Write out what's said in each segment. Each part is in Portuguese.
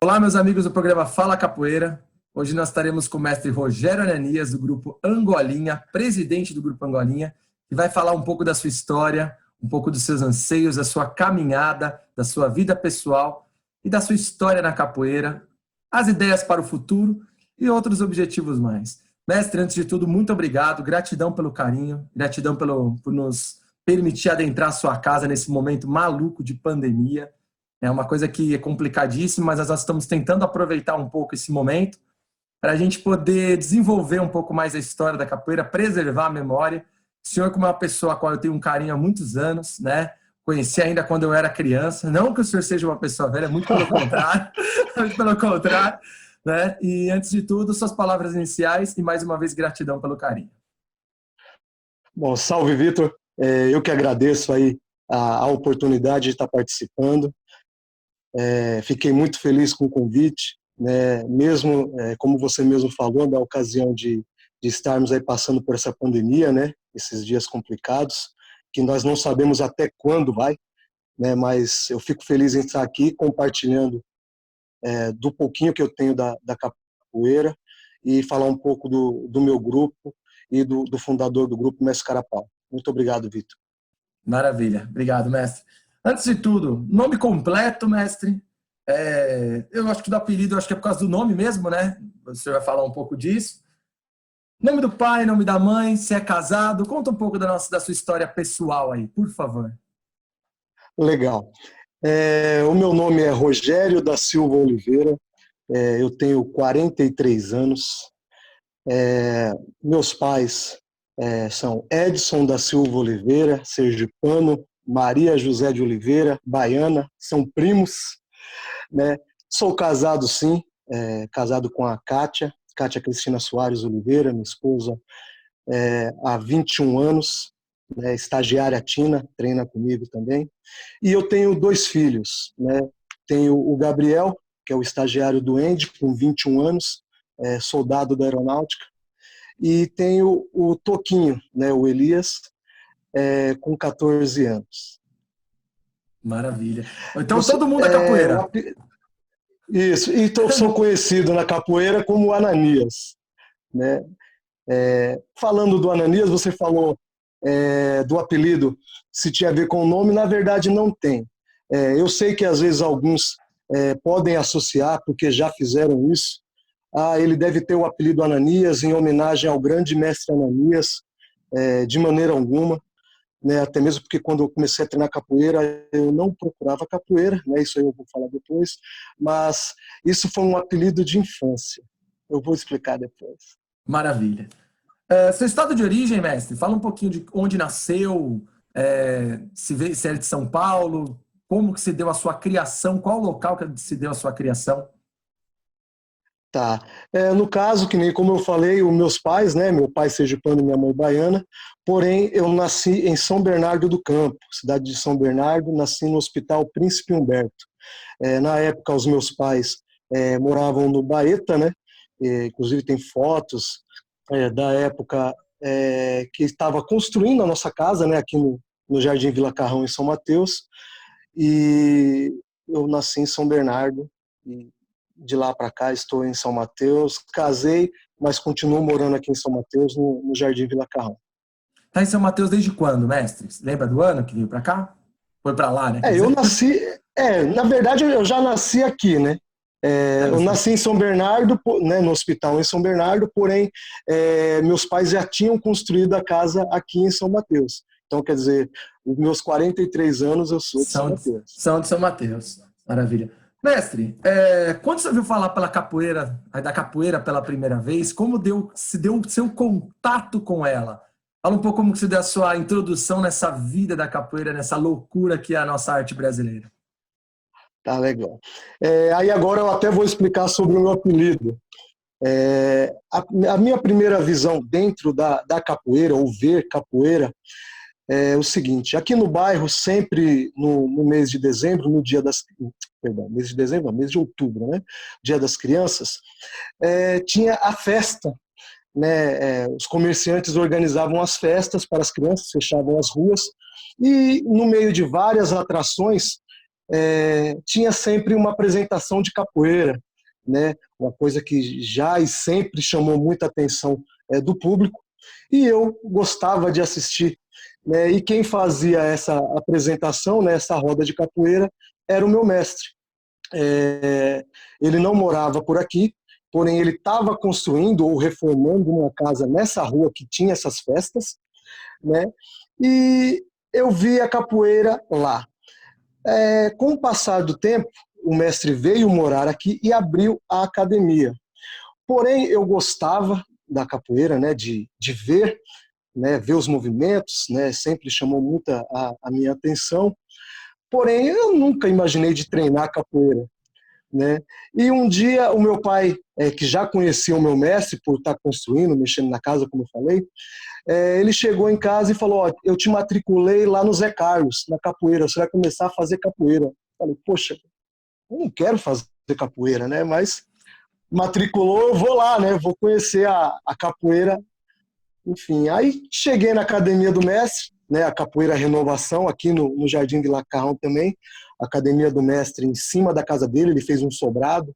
Olá, meus amigos do programa Fala Capoeira. Hoje nós estaremos com o mestre Rogério Ananias, do Grupo Angolinha, presidente do Grupo Angolinha, que vai falar um pouco da sua história, um pouco dos seus anseios, da sua caminhada, da sua vida pessoal e da sua história na capoeira, as ideias para o futuro e outros objetivos mais. Mestre, antes de tudo, muito obrigado, gratidão pelo carinho, gratidão por nos permitir adentrar a sua casa nesse momento maluco de pandemia. É uma coisa que é complicadíssima, mas nós estamos tentando aproveitar um pouco esse momento para a gente poder desenvolver um pouco mais a história da capoeira, preservar a memória. O senhor, como é uma pessoa a qual eu tenho um carinho há muitos anos, né? Conheci ainda quando eu era criança. Não que o senhor seja uma pessoa velha, muito pelo contrário, muito pelo contrário, né? E antes de tudo, suas palavras iniciais e mais uma vez gratidão pelo carinho. Bom, salve, Vitor. Eu que agradeço aí a oportunidade de estar participando. Fiquei muito feliz com o convite, né? Mesmo, como você mesmo falou, na ocasião de estarmos aí passando por essa pandemia, né? Esses dias complicados, que nós não sabemos até quando vai, né? Mas eu fico feliz em estar aqui compartilhando do pouquinho que eu tenho da capoeira e falar um pouco do meu grupo e do fundador do grupo, Mestre Carapau. Muito obrigado, Vitor. Maravilha. Obrigado, mestre. Antes de tudo, nome completo, mestre. Eu acho que do apelido, acho que é por causa do nome mesmo, né? Você vai falar um pouco disso. Nome do pai, nome da mãe, se é casado. Conta um pouco da sua história pessoal aí, por favor. Legal. O meu nome é Rogério da Silva Oliveira. Eu tenho 43 anos. Meus pais são Edson da Silva Oliveira, sergipano, Maria José de Oliveira, baiana, são primos, né? Sou casado, sim, casado com a Kátia Cristina Soares Oliveira, minha esposa, há 21 anos, né? Estagiária Tina, treina comigo também. E eu tenho 2 filhos, né? Tenho o Gabriel, que é o estagiário do ENDE, com 21 anos, soldado da aeronáutica, e tenho o Toquinho, né, o Elias, com 14 anos. Maravilha. Então todo mundo é capoeira. Isso, e sou conhecido na capoeira como Ananias, né? Falando do Ananias, você falou do apelido, se tinha a ver com o nome, na verdade não tem. Eu sei que às vezes alguns podem associar, porque já fizeram isso. Ele deve ter o apelido Ananias em homenagem ao grande mestre Ananias, de maneira alguma, né? Até mesmo porque quando eu comecei a treinar capoeira, eu não procurava capoeira, né? Isso aí eu vou falar depois, mas isso foi um apelido de infância. Eu vou explicar depois. Maravilha. Seu estado de origem, mestre, fala um pouquinho de onde nasceu, se é de São Paulo, como que se deu a sua criação, qual local que se deu a sua criação? Tá. No caso, que nem como eu falei, os meus pais, né, meu pai sergipano e minha mãe baiana, porém eu nasci em São Bernardo do Campo, cidade de São Bernardo, nasci no Hospital Príncipe Humberto. Na época, os meus pais moravam no Baeta, né, inclusive tem fotos da época que estava construindo a nossa casa, né, aqui no Jardim Vila Carrão, em São Mateus, e eu nasci em São Bernardo, e de lá para cá estou em São Mateus, casei, mas continuo morando aqui em São Mateus, no Jardim Vila Carrão. Está em São Mateus desde quando, mestre? Lembra do ano que veio para cá? Foi para lá, né? Quer Eu dizer? nasci, na verdade eu já nasci aqui, né? Eu nasci em São Bernardo, né, no hospital em São Bernardo, porém meus pais já tinham construído a casa aqui em São Mateus. Então, quer dizer, os meus 43 anos eu sou de São Mateus. São de São Mateus. Maravilha. Mestre, quando você ouviu falar da capoeira pela primeira vez, como se deu o seu contato com ela? Fala um pouco como se deu a sua introdução nessa vida da capoeira, nessa loucura que é a nossa arte brasileira. Tá legal. Aí agora eu até vou explicar sobre o meu apelido. A minha primeira visão dentro da capoeira, ou ver capoeira, é o seguinte: aqui no bairro, sempre no mês de dezembro, mês de dezembro, não, mês de outubro, né? Dia das Crianças, tinha a festa, né? Os comerciantes organizavam as festas para as crianças, fechavam as ruas, e no meio de várias atrações, tinha sempre uma apresentação de capoeira, né? Uma coisa que já e sempre chamou muita atenção do público, e eu gostava de assistir, né? E quem fazia essa apresentação, né, essa roda de capoeira, era o meu mestre. Ele não morava por aqui, porém ele estava construindo ou reformando uma casa nessa rua que tinha essas festas, né? E eu vi a capoeira lá. Com o passar do tempo, o mestre veio morar aqui e abriu a academia. Porém, eu gostava da capoeira, né, de ver, né, ver os movimentos, né, sempre chamou muito a minha atenção. Porém, eu nunca imaginei de treinar capoeira, né? E um dia o meu pai, que já conhecia o meu mestre por estar construindo, mexendo na casa, como eu falei, ele chegou em casa e falou: ó, eu te matriculei lá no Zé Carlos, na capoeira, você vai começar a fazer capoeira. Eu falei: poxa, eu não quero fazer capoeira, né? Mas matriculou, eu vou lá, né? Vou conhecer a capoeira. Enfim, aí cheguei na academia do mestre, né? A Capoeira Renovação, aqui no Jardim Vila Carrão também. A academia do mestre em cima da casa dele, ele fez um sobrado,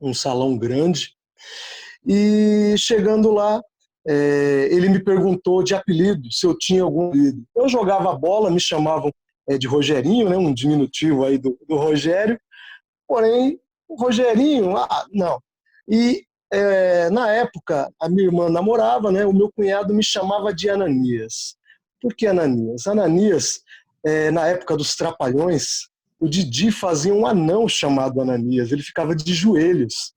um salão grande. E chegando lá, ele me perguntou de apelido, se eu tinha algum apelido. Eu jogava bola, me chamavam de Rogerinho, né? Um diminutivo aí do Rogério. Porém, o Rogerinho, não. E na época, a minha irmã namorava, né? O meu cunhado me chamava de Ananias. Por que Ananias? Ananias, na época dos Trapalhões, o Didi fazia um anão chamado Ananias, ele ficava de joelhos,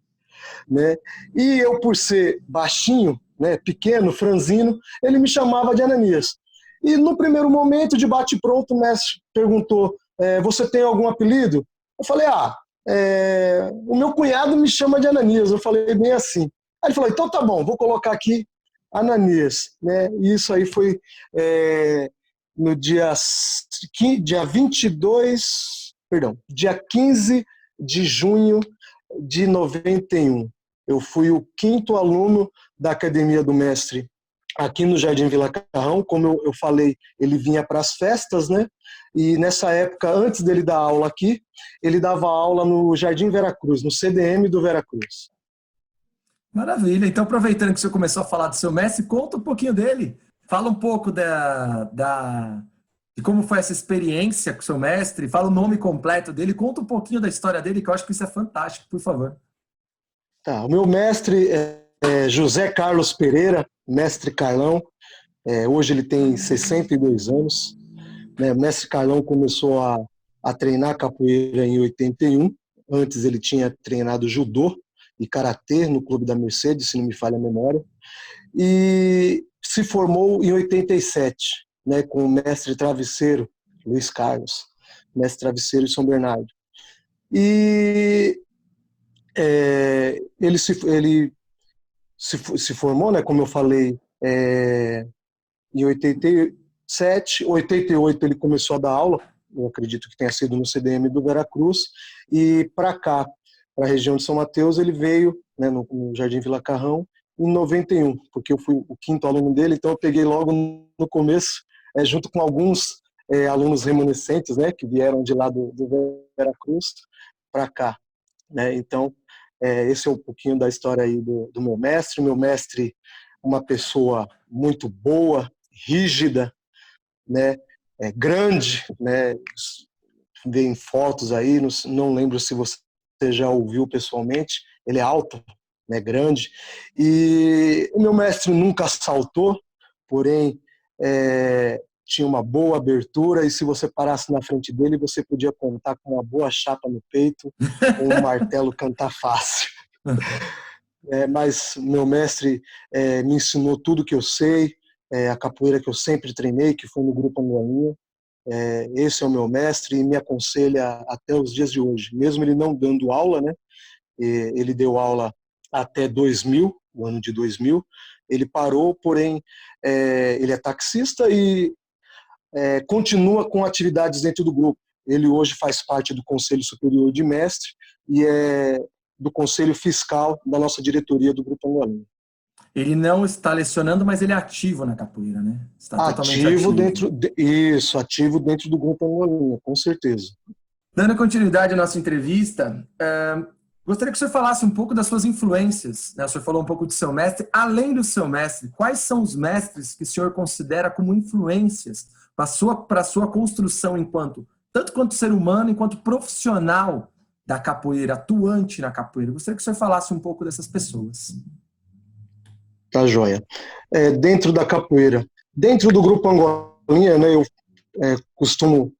né? E eu, por ser baixinho, né, pequeno, franzino, ele me chamava de Ananias. E no primeiro momento, de bate-pronto, o mestre perguntou: você tem algum apelido? Eu falei: o meu cunhado me chama de Ananias. Eu falei bem assim. Aí ele falou: então tá bom, vou colocar aqui Ananias, né? E isso aí foi no dia 22, perdão, dia 15 de junho de 91. Eu fui o 5º aluno da Academia do Mestre aqui no Jardim Vila Carrão. Como eu falei, ele vinha para as festas, né? E nessa época, antes dele dar aula aqui, ele dava aula no Jardim Veracruz, no CDM do Veracruz. Maravilha. Então, aproveitando que você começou a falar do seu mestre, conta um pouquinho dele. Fala um pouco de como foi essa experiência com o seu mestre, fala o nome completo dele, conta um pouquinho da história dele, que eu acho que isso é fantástico, por favor. Tá, o meu mestre é José Carlos Pereira, mestre Carlão. Hoje ele tem 62 anos. Né? O mestre Carlão começou a treinar capoeira em 81. Antes ele tinha treinado judô e karatê no Clube da Mercedes, se não me falha a memória. E se formou em 87, né, com o mestre travesseiro, Luiz Carlos, mestre travesseiro de São Bernardo. E ele se formou, né, como eu falei, em 87, 88 ele começou a dar aula, eu acredito que tenha sido no CDM do Veracruz, e para cá, para a região de São Mateus, ele veio, né, no Jardim Vila Carrão, em 91, porque eu fui o 5º aluno dele, então eu peguei logo no começo, junto com alguns alunos remanescentes, né, que vieram de lá do Veracruz para cá, né? Então, esse é um pouquinho da história aí do meu mestre. Meu mestre, uma pessoa muito boa, rígida, né, grande, né, vem fotos aí, não lembro se você já ouviu pessoalmente, ele é alto, né, grande, e o meu mestre nunca assaltou, porém tinha uma boa abertura, e se você parasse na frente dele, você podia contar com uma boa chapa no peito, ou um martelo cantar fácil. Mas meu mestre me ensinou tudo que eu sei, a capoeira que eu sempre treinei, que foi no Grupo Angolinha. Esse é o meu mestre e me aconselha até os dias de hoje. Mesmo ele não dando aula, né? Ele deu aula até 2000, o ano de 2000. Ele parou, porém, ele é taxista e continua com atividades dentro do grupo. Ele hoje faz parte do Conselho Superior de Mestre e é do Conselho Fiscal da nossa diretoria do Grupo Angolinha. Ele não está lecionando, mas ele é ativo na capoeira, né? Está totalmente Ativo ativo. dentro, ativo dentro do Grupo Angolinha, com certeza. Dando continuidade à nossa entrevista, gostaria que o senhor falasse um pouco das suas influências, né? O senhor falou um pouco do seu mestre. Além do seu mestre, quais são os mestres que o senhor considera como influências para a sua construção tanto quanto ser humano, enquanto profissional da capoeira, atuante na capoeira? Gostaria que o senhor falasse um pouco dessas pessoas. Tá joia. Dentro da capoeira, dentro do grupo Angolinha, né, eu costumo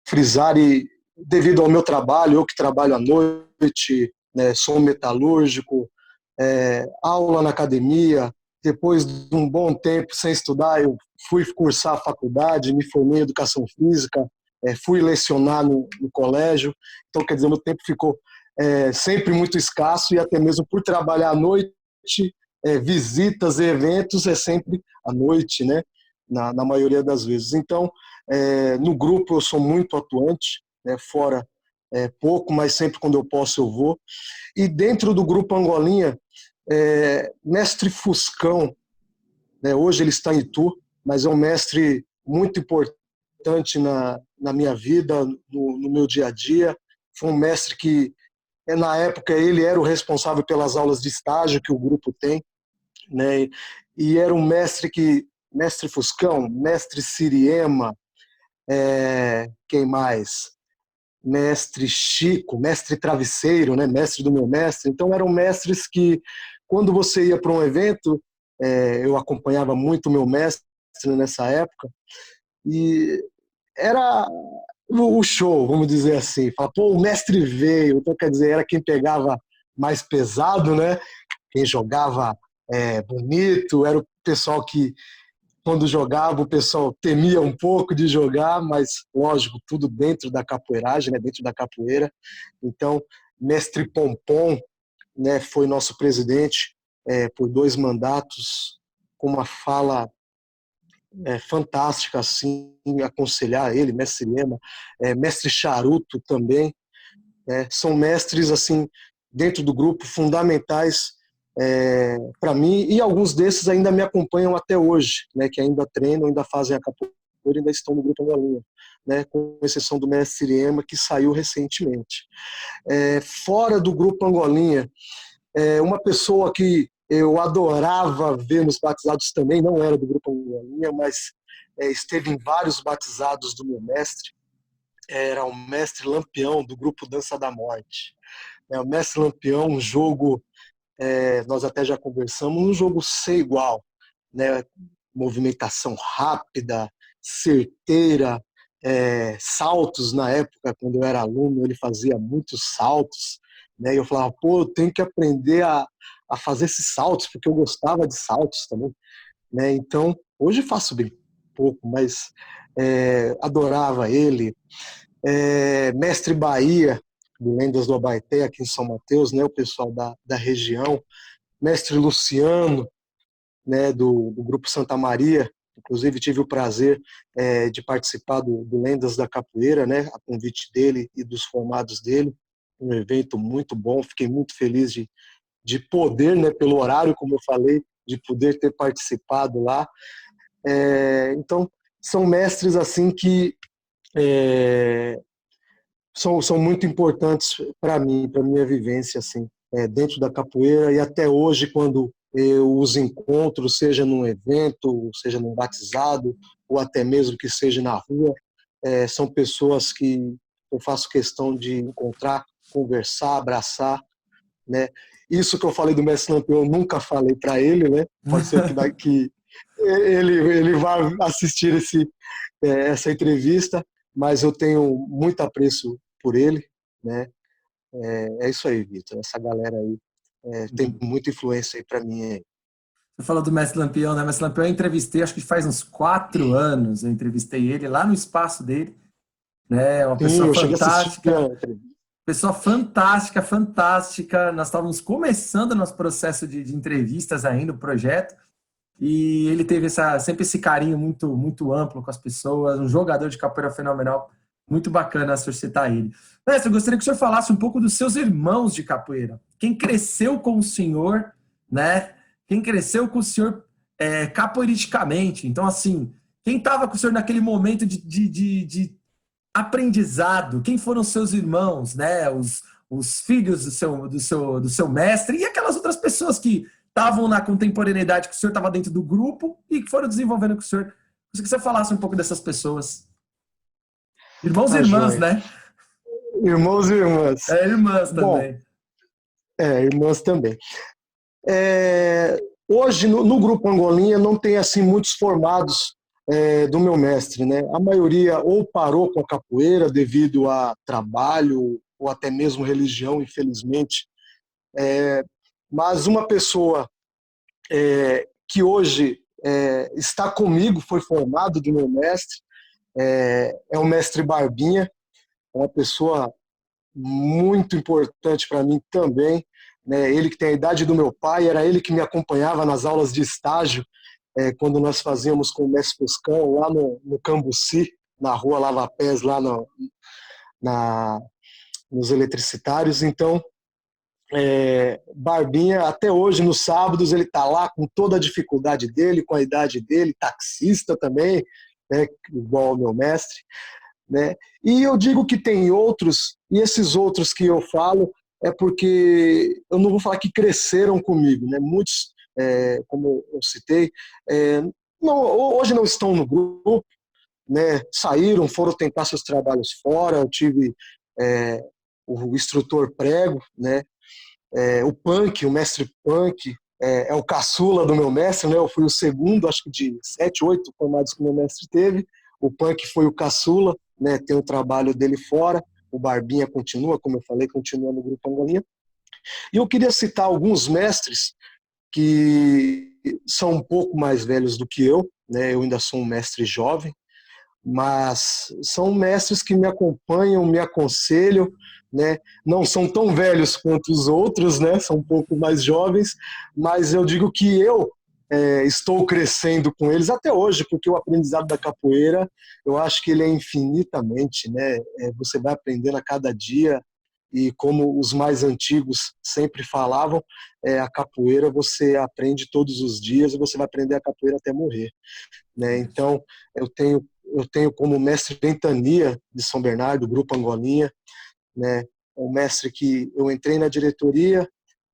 frisar, e devido ao meu trabalho, eu que trabalho à noite, né, sou metalúrgico, aula na academia, depois de um bom tempo sem estudar, eu fui cursar a faculdade, me formei em educação física, fui lecionar no colégio, então, quer dizer, meu tempo ficou sempre muito escasso, e até mesmo por trabalhar à noite, visitas e eventos é sempre à noite, né? Na maioria das vezes. Então, no grupo eu sou muito atuante, né? Fora pouco, mas sempre quando eu posso eu vou. E dentro do grupo Angolinha, mestre Fuscão, né? Hoje ele está em Itu, mas é um mestre muito importante na minha vida, no meu dia a dia. Foi um mestre que, na época, ele era o responsável pelas aulas de estágio que o grupo tem, né? E era um mestre Fuscão, mestre Siriema, quem mais? Mestre Chico, mestre Travesseiro, né? Mestre do meu mestre. Então eram mestres que, quando você ia para um evento, eu acompanhava muito o meu mestre nessa época, e era o show, vamos dizer assim. Fala, pô, o mestre veio. Então, quer dizer, era quem pegava mais pesado, né? Quem jogava bonito, era o pessoal que, quando jogava, o pessoal temia um pouco de jogar, mas, lógico, tudo dentro da capoeiragem, né, dentro da capoeira. Então, mestre Pompom, né, foi nosso presidente por 2 mandatos, com uma fala fantástica, assim, aconselhar ele, mestre Lema, mestre Charuto também, são mestres, assim, dentro do grupo, fundamentais para mim, e alguns desses ainda me acompanham até hoje, né, que ainda treinam, ainda fazem a capoeira, ainda estão no grupo Angolinha, né, com exceção do mestre Siriema, que saiu recentemente. Fora do grupo Angolinha, uma pessoa que eu adorava ver nos batizados também, não era do grupo Angolinha, mas esteve em vários batizados do meu mestre, era o mestre Lampião, do grupo Dança da Morte. O mestre Lampião, um jogo, nós até já conversamos, um jogo sem igual, né? Movimentação rápida, certeira, saltos. Na época, quando eu era aluno, ele fazia muitos saltos, né? E eu falava, pô, eu tenho que aprender a fazer esses saltos, porque eu gostava de saltos também, né? Então, hoje faço bem pouco, mas adorava ele. Mestre Bahia, do Lendas do Abaeté, aqui em São Mateus, né? O pessoal da região. Mestre Luciano, né, do Grupo Santa Maria, inclusive tive o prazer de participar do Lendas da Capoeira, né, a convite dele e dos formados dele, um evento muito bom, fiquei muito feliz de poder, né, pelo horário, como eu falei, de poder ter participado lá. Então, são mestres assim que são muito importantes para mim, para minha vivência assim, dentro da capoeira, e até hoje, quando eu os encontro, seja num evento, seja num batizado, ou até mesmo que seja na rua, são pessoas que eu faço questão de encontrar, conversar, abraçar, né? Isso que eu falei do mestre Lampião, eu nunca falei para ele, né? Pode ser que ele vá assistir essa entrevista, mas eu tenho muito apreço por ele, né? É isso aí, Vitor. Essa galera aí tem muita influência aí para mim. Aí. Você falou do Mestre Lampião, né? Mestre Lampião eu entrevistei, acho que faz uns 4 anos, eu entrevistei ele lá no espaço dele, né? Uma Sim, pessoa eu cheguei a assistir a fantástica, entrevista. pessoa fantástica, fantástica. Nós estávamos começando o nosso processo de entrevistas ainda, o projeto, e ele teve sempre esse carinho muito, muito amplo com as pessoas, um jogador de capoeira fenomenal, muito bacana a senhor citar ele. Mestre, eu gostaria que o senhor falasse um pouco dos seus irmãos de capoeira. Quem cresceu com o senhor, né? Quem cresceu com o senhor capoeiristicamente. Então, assim, quem estava com o senhor naquele momento de aprendizado, quem foram seus irmãos, né? Os filhos do seu mestre e aquelas outras pessoas que estavam na contemporaneidade que o senhor estava dentro do grupo e que foram desenvolvendo com o senhor. Gostaria que você falasse um pouco dessas pessoas. Irmãos e Tá irmãs, joia. né? Irmãos e irmãs. É, irmãs Bom, também. irmãs também. Hoje, no Grupo Angolinha, não tem assim muitos formados do meu mestre, né? A maioria ou parou com a capoeira devido a trabalho ou até mesmo religião, infelizmente. Mas uma pessoa que hoje está comigo, foi formado do meu mestre, é o mestre Barbinha, é uma pessoa muito importante para mim também. Né? Ele que tem a idade do meu pai, era ele que me acompanhava nas aulas de estágio, quando nós fazíamos com o mestre Fuscão, lá no Cambuci, na rua Lava Pés, lá na, nos eletricitários. Então, Barbinha, até hoje, nos sábados, ele está lá com toda a dificuldade dele, com a idade dele, taxista também, né, igual ao meu mestre. Né? E eu digo que tem outros, e esses outros que eu falo é porque eu não vou falar que cresceram comigo, né? Muitos, como eu citei, hoje não estão no grupo, né? Saíram, foram tentar seus trabalhos fora. Eu tive o instrutor Prego, né? O Punk, o mestre Punk, é o caçula do meu mestre, né? Eu fui o segundo, acho que de 7, 8 formados que o meu mestre teve. O Punk foi o caçula, né? Tem o trabalho dele fora. O Barbinha continua, como eu falei, continua no Grupo Angolinha. E eu queria citar alguns mestres que são um pouco mais velhos do que eu, né? Eu ainda sou um mestre jovem, mas são mestres que me acompanham, me aconselham, né? Não são tão velhos quanto os outros, né? São um pouco mais jovens, mas eu digo que eu estou crescendo com eles até hoje, porque o aprendizado da capoeira, eu acho que ele é infinitamente, né? Você vai aprendendo a cada dia, e como os mais antigos sempre falavam, a capoeira você aprende todos os dias e você vai aprender a capoeira até morrer. Né? Então, eu tenho como mestre Ventania de São Bernardo, Grupo Angolinha, né? Um mestre que eu entrei na diretoria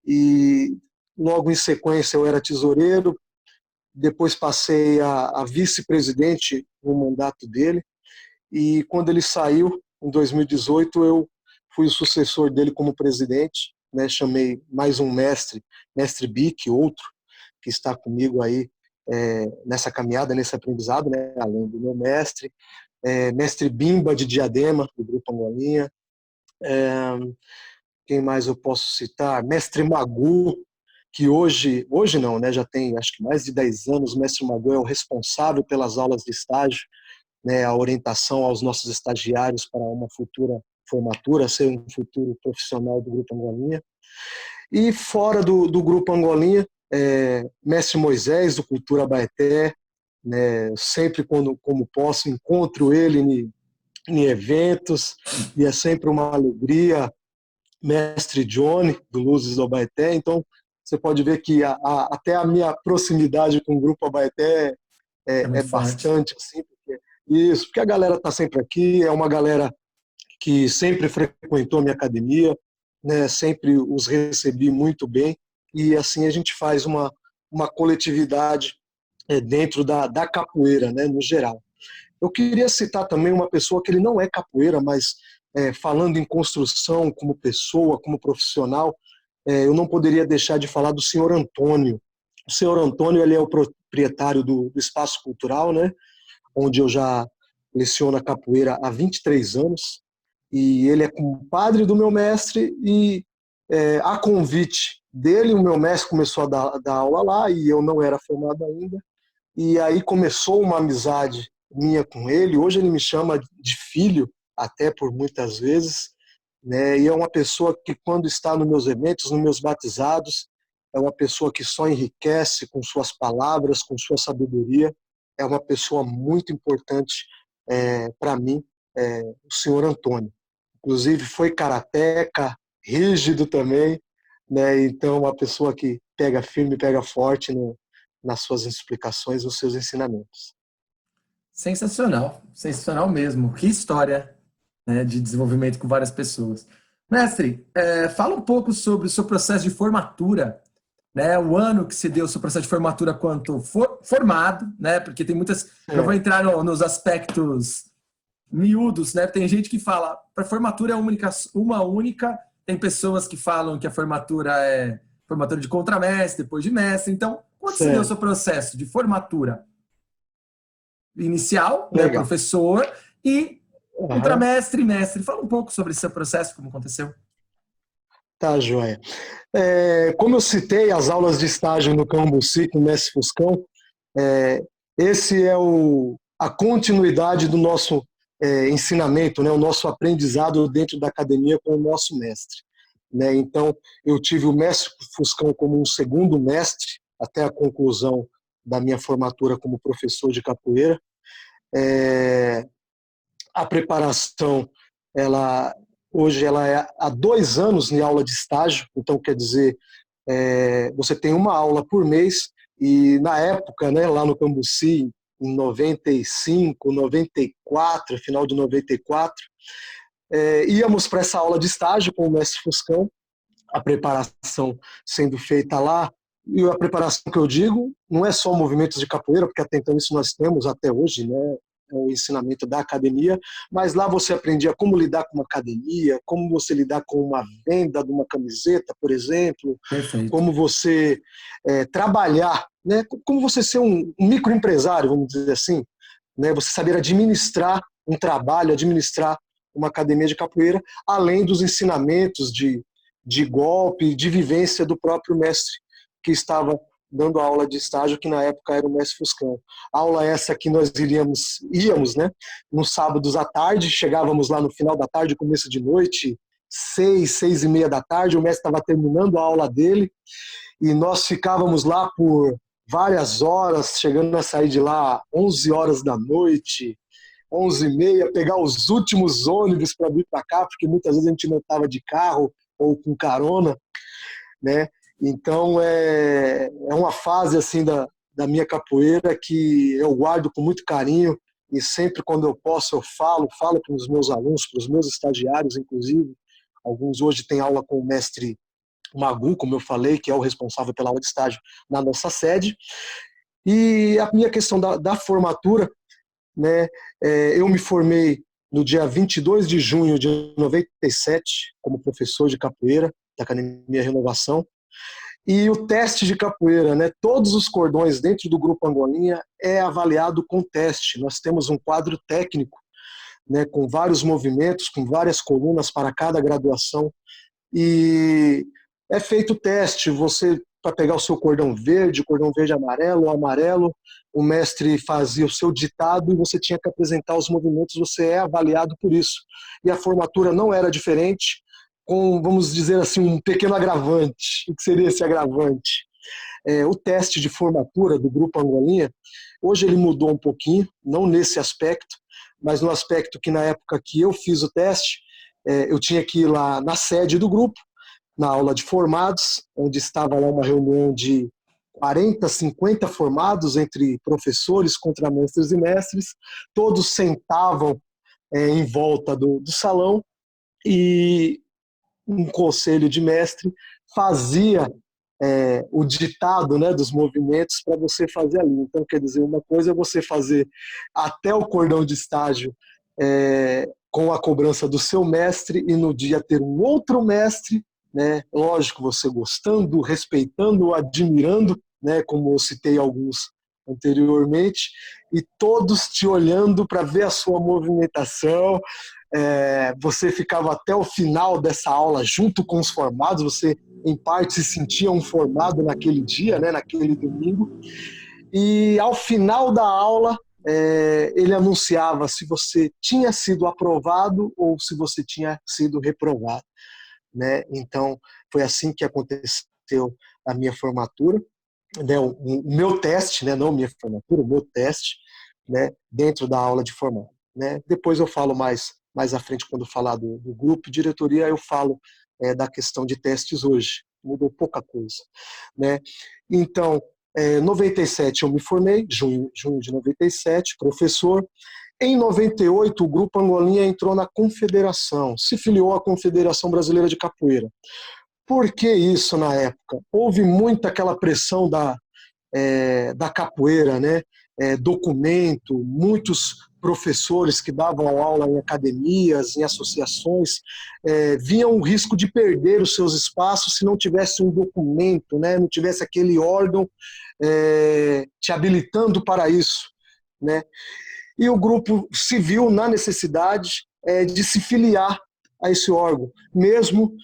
e logo em sequência eu era tesoureiro, depois passei a vice-presidente no mandato dele, e quando ele saiu, em 2018, eu fui o sucessor dele como presidente, né? Chamei mais um mestre, mestre Bic, outro, que está comigo aí nessa caminhada, nesse aprendizado, né? Além do meu mestre, mestre Bimba de Diadema, do Grupo Angolinha. Quem mais eu posso citar? Mestre Magu, que hoje não, né? Já tem acho que mais de 10 anos, o mestre Magu é o responsável pelas aulas de estágio, né? A orientação aos nossos estagiários para uma futura formatura, ser um futuro profissional do Grupo Angolinha. E fora do Grupo Angolinha, mestre Moisés, do Cultura Baeté, né? Sempre como posso, encontro ele em eventos, e é sempre uma alegria. Mestre Johnny, do Luzes do Abaeté. Então, você pode ver que até a minha proximidade com o Grupo Abaeté É é muito forte. bastante, assim, porque a galera está sempre aqui, é uma galera que sempre frequentou a minha academia, né? Sempre os recebi muito bem, e assim a gente faz uma coletividade dentro da capoeira, né, no geral. Eu queria citar também uma pessoa que ele não é capoeira, mas falando em construção como pessoa, como profissional, eu não poderia deixar de falar do senhor Antônio. O senhor Antônio, ele é o proprietário do Espaço Cultural, né, onde eu já leciono a capoeira há 23 anos, e ele é compadre do meu mestre, e a convite dele, o meu mestre começou a dar aula lá, e eu não era formado ainda, e aí começou uma amizade minha com ele. Hoje ele me chama de filho, até por muitas vezes, né? E é uma pessoa que, quando está nos meus eventos, nos meus batizados, é uma pessoa que só enriquece com suas palavras, com sua sabedoria. É uma pessoa muito importante para mim, o senhor Antônio. Inclusive foi karateca, rígido também, né? Então uma pessoa que pega firme, pega forte nas suas explicações, nos seus ensinamentos. Sensacional, sensacional mesmo. Que história. né, de desenvolvimento com várias pessoas. Mestre, fala um pouco sobre o seu processo de formatura, né? O ano que se deu o seu processo de formatura quanto formado, né? Porque tem muitas. Já vou É, entrar nos aspectos miúdos, né? Tem gente que fala para formatura é uma única, tem pessoas que falam que a formatura é formatura de contramestre, depois de mestre. Então, quando se deu o seu certo, processo de formatura inicial, né, legal. professor, e Aham. contramestre e mestre? Fala um pouco sobre esse seu processo, como aconteceu. Tá, joia. Como eu citei as aulas de estágio no Cambuci com o Mestre Fuscão, é, esse é a continuidade do nosso ensinamento, né, o nosso aprendizado dentro da academia com o nosso mestre. Né? Então, eu tive o Mestre Fuscão como um segundo mestre até a conclusão da minha formatura como professor de capoeira. É, a preparação, ela hoje ela é há 2 anos em aula de estágio, então quer dizer, você tem uma aula por mês, e na época, né, lá no Cambuci, em 95, 94, final de 94, íamos para essa aula de estágio com o mestre Fuscão, a preparação sendo feita lá, e a preparação que eu digo não é só movimentos de capoeira, porque até então isso nós temos até hoje, né? É o ensinamento da academia, mas lá você aprendia como lidar com uma academia, como você lidar com uma venda de uma camiseta, por exemplo, Perfeito. como você trabalhar, né? Como você ser um microempresário, vamos dizer assim, né? Você saber administrar um trabalho, administrar uma academia de capoeira, além dos ensinamentos de golpe, de vivência do próprio mestre que estava dando aula de estágio, que na época era o mestre Fuscão. Aula essa que nós íamos, né, nos sábados à tarde, chegávamos lá no final da tarde, começo de noite, 6, 6:30 da tarde, o mestre estava terminando a aula dele, e nós ficávamos lá por várias horas, chegando a sair de lá 11 horas da noite, 11:30, pegar os últimos ônibus para vir para cá, porque muitas vezes a gente não estava de carro ou com carona, né? Então é uma fase assim da minha capoeira que eu guardo com muito carinho, e sempre quando eu posso eu falo para os meus alunos, para os meus estagiários, inclusive. Alguns hoje têm aula com o mestre Magu, como eu falei, que é o responsável pela aula de estágio na nossa sede. E a minha questão da formatura, né? Eu me formei no dia 22 de junho de 97 como professor de capoeira da Academia Renovação. E o teste de capoeira, né? Todos os cordões dentro do Grupo Angolinha é avaliado com teste. Nós temos um quadro técnico, né? Com vários movimentos, com várias colunas para cada graduação. E é feito o teste. Você, para pegar o seu cordão verde amarelo, ou amarelo, o mestre fazia o seu ditado e você tinha que apresentar os movimentos, você é avaliado por isso. E a formatura não era diferente, com, vamos dizer assim, um pequeno agravante. O que seria esse agravante? O teste de formatura do Grupo Angolinha, hoje ele mudou um pouquinho, não nesse aspecto, mas no aspecto que na época que eu fiz o teste, eu tinha que ir lá na sede do grupo, na aula de formados, onde estava lá uma reunião de 40, 50 formados, entre professores, contramestres e mestres. Todos sentavam em volta do salão, e um conselho de mestre fazia o ditado, né, dos movimentos para você fazer ali. Então, quer dizer, uma coisa é você fazer até o cordão de estágio com a cobrança do seu mestre, e no dia ter um outro mestre, né, lógico, você gostando, respeitando, admirando, né, como eu citei alguns anteriormente, e todos te olhando para ver a sua movimentação. Você ficava até o final dessa aula junto com os formados, você em parte se sentia um formado naquele dia, né, naquele domingo, e ao final da aula ele anunciava se você tinha sido aprovado ou se você tinha sido reprovado, né? Então foi assim que aconteceu a minha formatura, né? O meu teste, né? Não minha formatura, o meu teste, né? Dentro da aula de formato, né? Depois eu falo mais à frente, quando falar do grupo e diretoria, eu falo da questão de testes hoje. Mudou pouca coisa, né? Então, em 97 eu me formei, junho de 97, professor. Em 98, o Grupo Angolinha entrou na Confederação, se filiou à Confederação Brasileira de Capoeira. Por que isso na época? Houve muita aquela pressão da capoeira, né? Documento, muitos professores que davam aula em academias, em associações, viam o risco de perder os seus espaços se não tivesse um documento, né? Não tivesse aquele órgão te habilitando para isso, né? E o grupo se viu na necessidade de se filiar a esse órgão, mesmo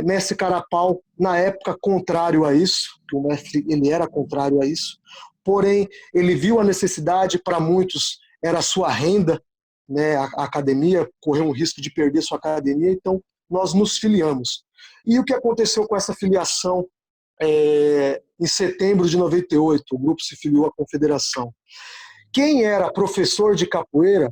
mestre Carapau, na época, contrário a isso, que o mestre ele era contrário a isso, porém, ele viu a necessidade, para muitos era a sua renda, né, a academia, correu um risco de perder sua academia, então nós nos filiamos. E o que aconteceu com essa filiação em setembro de 98, o grupo se filiou à Confederação. Quem era professor de capoeira,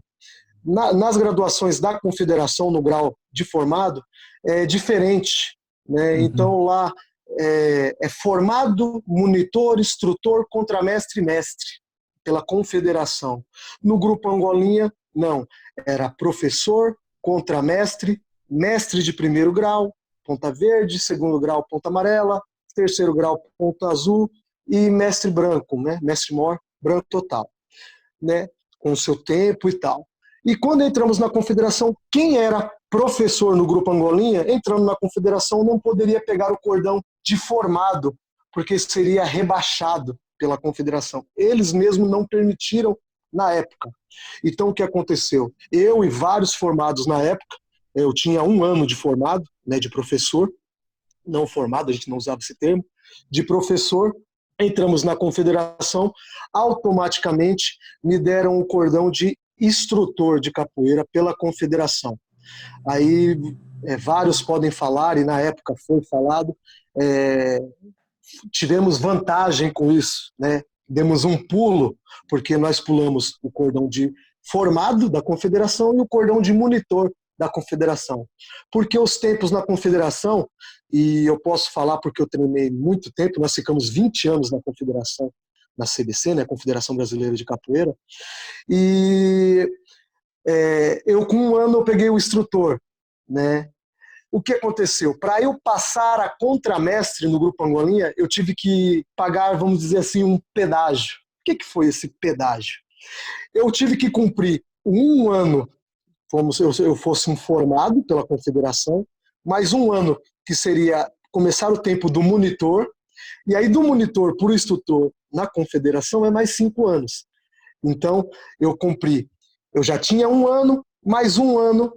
nas graduações da Confederação, no grau de formado, é diferente, né? Então lá é formado, monitor, instrutor, contramestre e mestre, pela Confederação. No Grupo Angolinha, não. Era professor, contramestre, mestre de primeiro grau, ponta verde, segundo grau, ponta amarela, terceiro grau, ponta azul, e mestre branco, né? Mestre mor, branco total, né? Com o seu tempo e tal. E quando entramos na Confederação, quem era professor no Grupo Angolinha, entrando na Confederação, não poderia pegar o cordão de formado, porque seria rebaixado pela Confederação. Eles mesmos não permitiram na época. Então, o que aconteceu? Eu e vários formados na época, eu tinha 1 ano de formado, né, de professor, não formado, a gente não usava esse termo, de professor, entramos na Confederação, automaticamente me deram o cordão de instrutor de capoeira pela Confederação. Aí vários podem falar, e na época foi falado, tivemos vantagem com isso, né? Demos um pulo, porque nós pulamos o cordão de formado da Confederação e o cordão de monitor da Confederação. Porque os tempos na Confederação, e eu posso falar porque eu treinei muito tempo, nós ficamos 20 anos na Confederação, na CBC, né? Confederação Brasileira de Capoeira, e eu com 1 ano eu peguei o instrutor, né? O que aconteceu? Para eu passar a contramestre no Grupo Angolinha, eu tive que pagar, vamos dizer assim, um pedágio. O que foi esse pedágio? Eu tive que cumprir 1 ano, como se eu fosse um formado pela Confederação, mais 1 ano que seria começar o tempo do monitor, e aí do monitor para o instrutor na Confederação é mais 5 anos. Então, eu já tinha 1 ano, mais 1 ano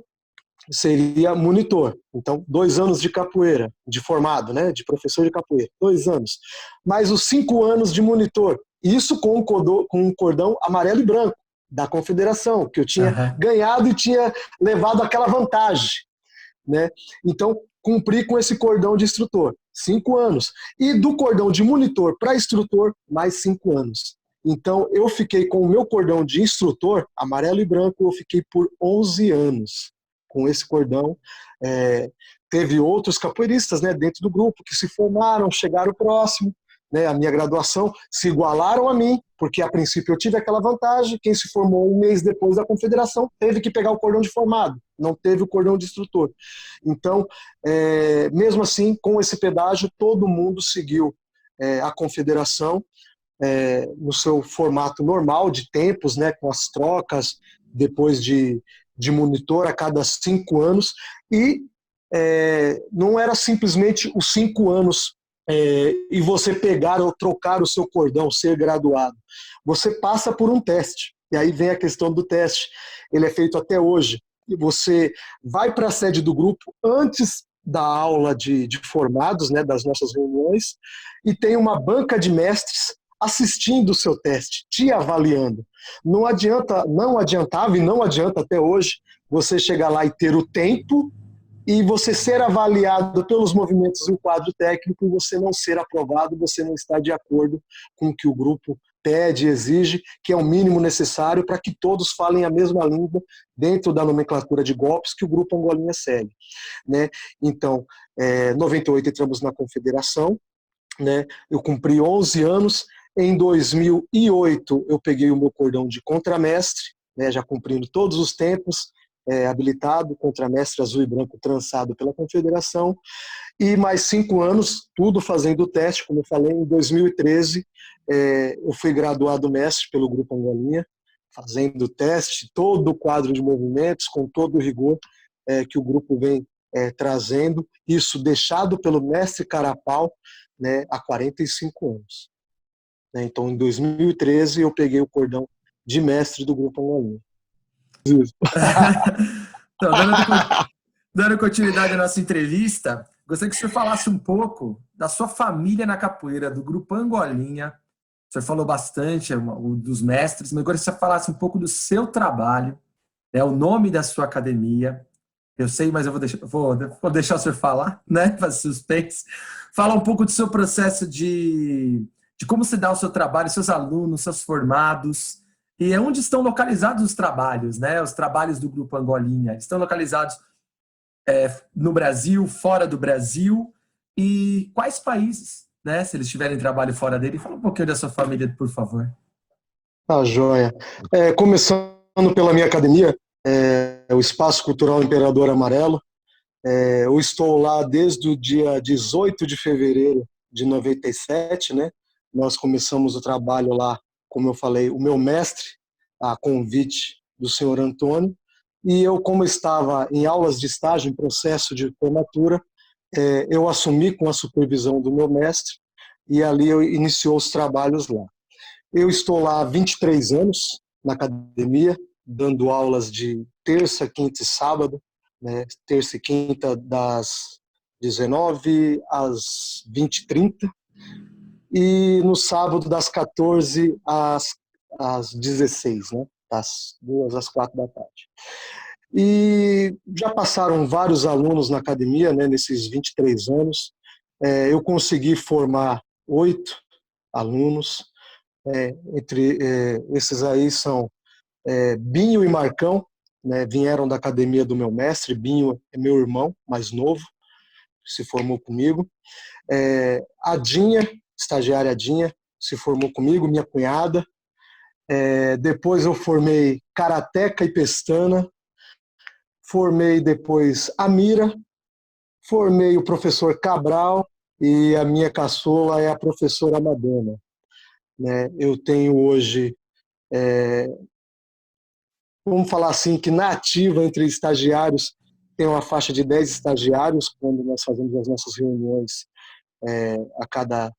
seria monitor. Então, 2 anos de capoeira, de formado, né, de professor de capoeira, 2 anos. Mais os 5 anos de monitor. Isso com um cordão amarelo e branco da Confederação, que eu tinha ganhado e tinha levado aquela vantagem, né? Então, cumpri com esse cordão de instrutor, 5 anos. E do cordão de monitor para instrutor, mais 5 anos. Então, eu fiquei com o meu cordão de instrutor, amarelo e branco, eu fiquei por 11 anos com esse cordão. Teve outros capoeiristas, né, dentro do grupo que se formaram, chegaram próximo, né, a minha graduação, se igualaram a mim, porque a princípio eu tive aquela vantagem, quem se formou 1 mês depois da Confederação teve que pegar o cordão de formado, não teve o cordão de instrutor. Então, mesmo assim, com esse pedágio, todo mundo seguiu a Confederação, no seu formato normal de tempos, né, com as trocas depois de monitor a cada 5 anos, e não era simplesmente os 5 anos e você pegar ou trocar o seu cordão, ser graduado. Você passa por um teste, e aí vem a questão do teste. Ele é feito até hoje, e você vai para a sede do grupo antes da aula de formados, né, das nossas reuniões, e tem uma banca de mestres assistindo o seu teste, te avaliando. Não adiantava e não adianta até hoje você chegar lá e ter o tempo e você ser avaliado pelos movimentos do quadro técnico e você não ser aprovado, você não está de acordo com o que o grupo pede, exige, que é o mínimo necessário para que todos falem a mesma língua dentro da nomenclatura de golpes que o Grupo Angolinha segue, né? Então, em 98 entramos na Confederação, né? Eu cumpri 11 anos. Em 2008 eu peguei o meu cordão de contramestre, né, já cumprindo todos os tempos, habilitado, contramestre azul e branco trançado pela Confederação, e mais 5 anos, tudo fazendo o teste, como eu falei, em 2013, eu fui graduado mestre pelo Grupo Angolinha, fazendo o teste, todo o quadro de movimentos, com todo o rigor que o grupo vem trazendo, isso deixado pelo mestre Carapau, né, há 45 anos. Então, em 2013, eu peguei o cordão de mestre do Grupo Angolinha. Então, dando continuidade à nossa entrevista, gostaria que o senhor falasse um pouco da sua família na capoeira, do Grupo Angolinha. O senhor falou bastante dos mestres, mas agora que você falasse um pouco do seu trabalho, né, o nome da sua academia. Eu sei, mas eu vou deixar o senhor falar, né? Fazer suspense. Fala um pouco do seu processo de como se dá o seu trabalho, seus alunos, seus formados, e onde estão localizados os trabalhos, né? Os trabalhos do Grupo Angolinha. Estão localizados no Brasil, fora do Brasil, e quais países, né? Se eles tiverem trabalho fora dele. Fala um pouquinho da sua família, por favor. Tá, joia. Começando pela minha academia, o Espaço Cultural Imperador Amarelo. Eu estou lá desde o dia 18 de fevereiro de 97, né? Nós começamos o trabalho lá, como eu falei, o meu mestre, a convite do senhor Antônio, e eu, como estava em aulas de estágio, em processo de formatura, eu assumi com a supervisão do meu mestre, e ali eu iniciou os trabalhos lá. Eu estou lá há 23 anos na academia, dando aulas de terça, quinta e sábado, né? Terça e quinta das 19 às 20h30 e no sábado das 14 às 16, né? Das 2 às 4 da tarde. E já passaram vários alunos na academia, né, nesses 23 anos. Eu consegui formar 8 alunos. Entre esses aí são Binho e Marcão, né, vieram da academia do meu mestre. Binho é meu irmão mais novo, se formou comigo. A Dinha, estagiária Dinha, se formou comigo, minha cunhada. Depois eu formei Karateca e Pestana, formei depois a Mira, formei o professor Cabral e a minha caçula é a professora Madonna. Né? Eu tenho hoje, vamos falar assim, que na ativa entre estagiários tem uma faixa de 10 estagiários, quando nós fazemos as nossas reuniões a cada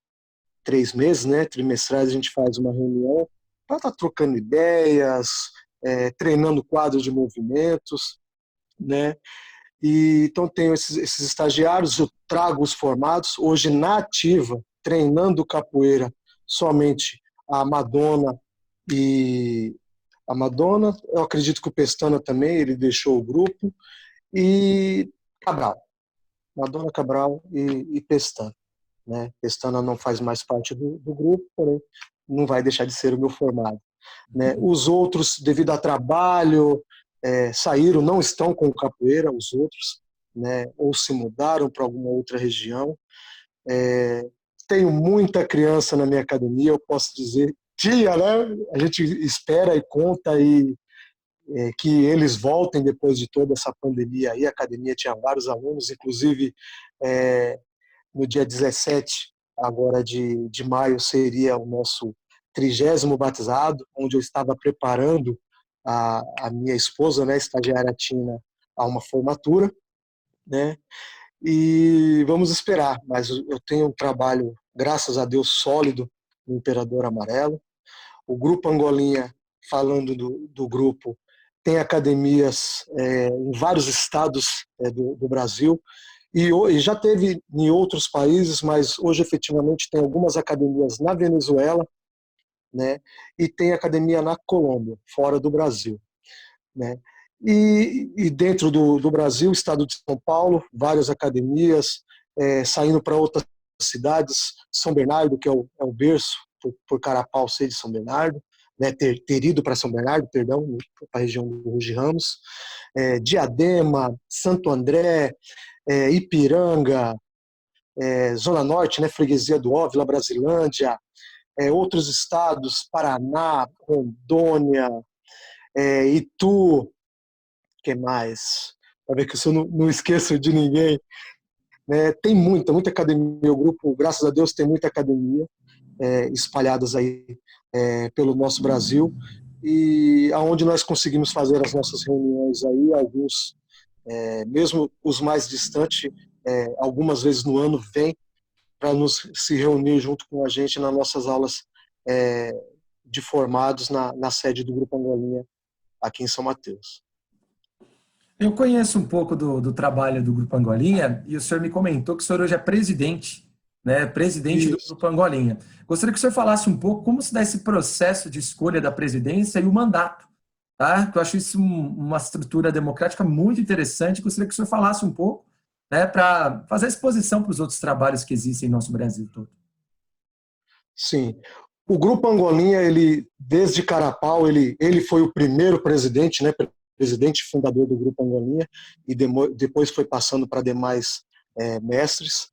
3 meses, né, trimestrais, a gente faz uma reunião para estar trocando ideias, treinando quadros de movimentos, né? E então tenho esses estagiários, eu trago os formados, hoje na ativa, treinando capoeira, somente a Madonna e a Madonna, eu acredito que o Pestana também, ele deixou o grupo, e Cabral, Madonna, Cabral e Pestana. Né? Pestana não faz mais parte do grupo, porém não vai deixar de ser o meu formado. Né? Os outros, devido a trabalho, saíram, não estão com capoeira, os outros, né? Ou se mudaram para alguma outra região. Tenho muita criança na minha academia, eu posso dizer, tia, né? A gente espera e conta que eles voltem depois de toda essa pandemia aí. A academia tinha vários alunos, inclusive no dia 17 agora de maio seria o nosso 30º batizado, onde eu estava preparando a minha esposa, né, estagiária Tina, a uma formatura, né? E vamos esperar, mas eu tenho um trabalho, graças a Deus, sólido no Imperador Amarelo. O Grupo Angolinha, falando do grupo, tem academias em vários estados do Brasil, e já teve em outros países, mas hoje efetivamente tem algumas academias na Venezuela, né, e tem academia na Colômbia, fora do Brasil. Né. E dentro do Brasil, estado de São Paulo, várias academias, saindo para outras cidades, São Bernardo, que é o berço, por Carapau ser de São Bernardo, né, ter ido para São Bernardo, perdão, para a região do Rugi Ramos, Diadema, Santo André, Ipiranga, Zona Norte, né, Freguesia do Ó, Vila Brasilândia, outros estados, Paraná, Rondônia, Itu, que mais? Para ver que eu não esqueço de ninguém. Né? Tem muita academia. O grupo, graças a Deus, tem muita academia espalhadas aí pelo nosso Brasil, e aonde nós conseguimos fazer as nossas reuniões aí, alguns, mesmo os mais distantes, algumas vezes no ano, vêm para nos se reunir junto com a gente nas nossas aulas de formados na sede do Grupo Angolinha, aqui em São Mateus. Eu conheço um pouco do trabalho do Grupo Angolinha e o senhor me comentou que o senhor hoje é presidente, né? Presidente do Isso. Grupo Angolinha. Gostaria que o senhor falasse um pouco como se dá esse processo de escolha da presidência e o mandato, tá? Que eu acho isso uma estrutura democrática muito interessante. Gostaria que o senhor falasse um pouco, né, para fazer exposição para os outros trabalhos que existem em nosso Brasil todo. Sim. O Grupo Angolinha, ele, desde Carapau, ele foi o primeiro presidente, né, presidente fundador do Grupo Angolinha, e depois foi passando para demais mestres.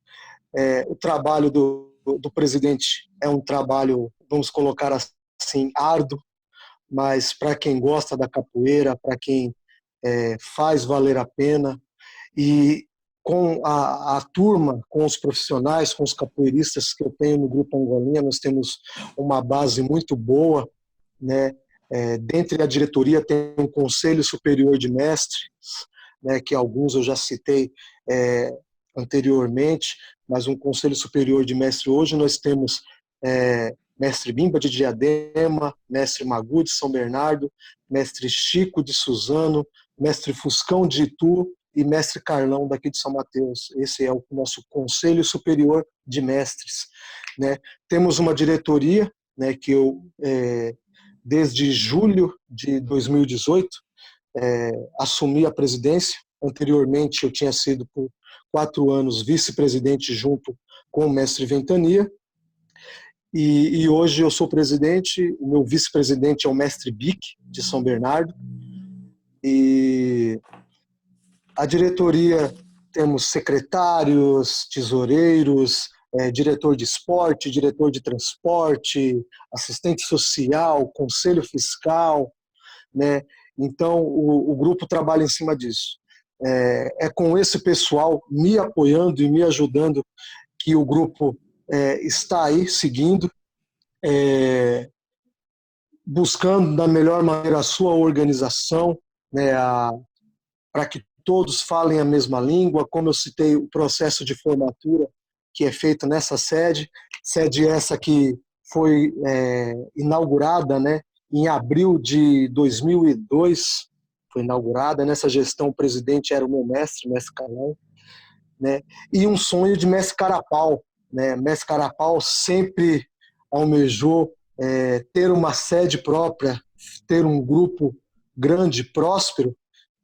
O trabalho do presidente é um trabalho, vamos colocar assim, árduo, mas para quem gosta da capoeira, para quem faz valer a pena, e com a turma, com os profissionais, com os capoeiristas que eu tenho no Grupo Angolinha, nós temos uma base muito boa, né? Dentre a diretoria tem um Conselho Superior de Mestres, né, que alguns eu já citei anteriormente, mas um Conselho Superior de Mestre hoje nós temos Mestre Bimba de Diadema, Mestre Magu de São Bernardo, Mestre Chico de Suzano, Mestre Fuscão de Itu e Mestre Carlão daqui de São Mateus. Esse é o nosso Conselho Superior de Mestres, né? Temos uma diretoria, né, que eu, desde julho de 2018, assumi a presidência. Anteriormente, eu tinha sido por 4 anos vice-presidente junto com o mestre Ventania. E hoje eu sou presidente, o meu vice-presidente é o mestre Bic, de São Bernardo. E a diretoria, temos secretários, tesoureiros, diretor de esporte, diretor de transporte, assistente social, conselho fiscal, né? Então, o grupo trabalha em cima disso. É com esse pessoal me apoiando e me ajudando que o grupo está aí seguindo, buscando da melhor maneira a sua organização, né, para que todos falem a mesma língua. Como eu citei, o processo de formatura que é feito nessa sede essa que foi inaugurada, né, em abril de 2002, foi inaugurada. Nessa gestão, o presidente era o meu mestre Carlão, né, e um sonho de mestre Carapau, né? Mestre Carapau sempre almejou ter uma sede própria, ter um grupo grande, próspero,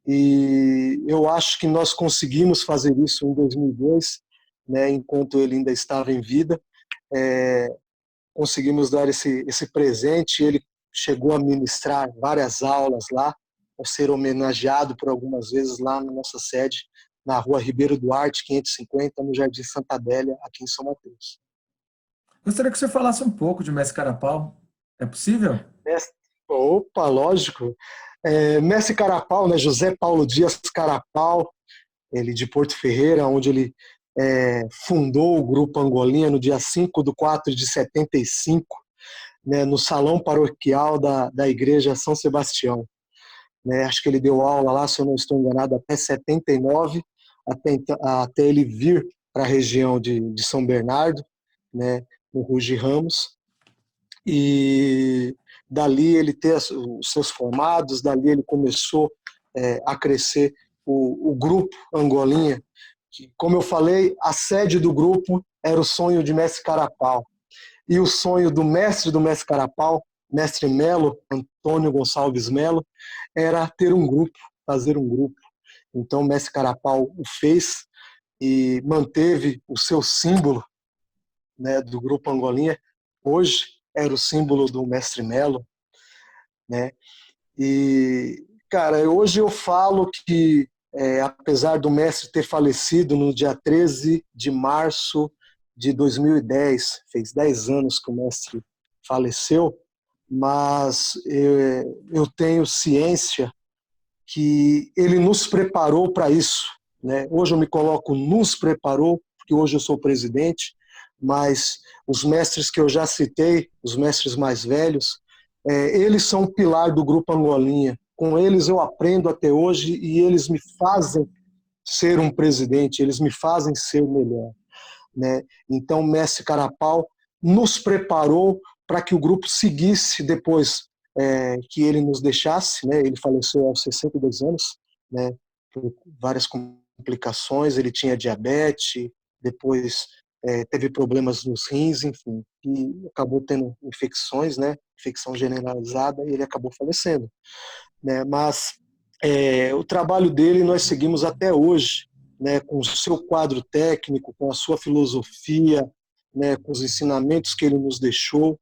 e eu acho que nós conseguimos fazer isso em 2002, né, enquanto ele ainda estava em vida. Conseguimos dar esse presente. Ele chegou a ministrar várias aulas lá, a ser homenageado por algumas vezes lá na nossa sede, na rua Ribeiro Duarte, 550, no Jardim Santa Adélia, aqui em São Mateus. Gostaria que você falasse um pouco de Mestre Carapau. É possível? Opa, lógico. Mestre Carapau, né, José Paulo Dias Carapau, ele de Porto Ferreira, onde ele fundou o Grupo Angolinha no dia 5/4/75, né, no salão paroquial da Igreja São Sebastião. Né, acho que ele deu aula lá, se eu não estou enganado, até 79, até ele vir para a região de São Bernardo, né, no Ruge Ramos. E dali ele ter os seus formados, dali ele começou a crescer o Grupo Angolinha, que, como eu falei, a sede do grupo era o sonho de mestre Carapau. E o sonho do mestre Carapau, mestre Melo, Antônio Gonçalves Melo, era ter um grupo, fazer um grupo. Então o mestre Carapau o fez e manteve o seu símbolo, né, do Grupo Angolinha. Hoje era o símbolo do mestre Melo, né? E, cara, hoje eu falo que, apesar do mestre ter falecido no dia 13 de março de 2010, fez 10 anos que o mestre faleceu, mas eu tenho ciência que ele nos preparou para isso, né? Hoje eu me coloco nos preparou, porque hoje eu sou presidente, mas os mestres que eu já citei, os mestres mais velhos, eles são o pilar do Grupo Angolinha. Com eles eu aprendo até hoje e eles me fazem ser um presidente, eles me fazem ser o melhor, né? Então, o mestre Carapau nos preparou para que o grupo seguisse depois que ele nos deixasse, né? Ele faleceu aos 62 anos, né? Por várias complicações, ele tinha diabetes, depois teve problemas nos rins, enfim, e acabou tendo infecções, né? Infecção generalizada, e ele acabou falecendo, né? Mas o trabalho dele nós seguimos até hoje, né? Com o seu quadro técnico, com a sua filosofia, né? Com os ensinamentos que ele nos deixou,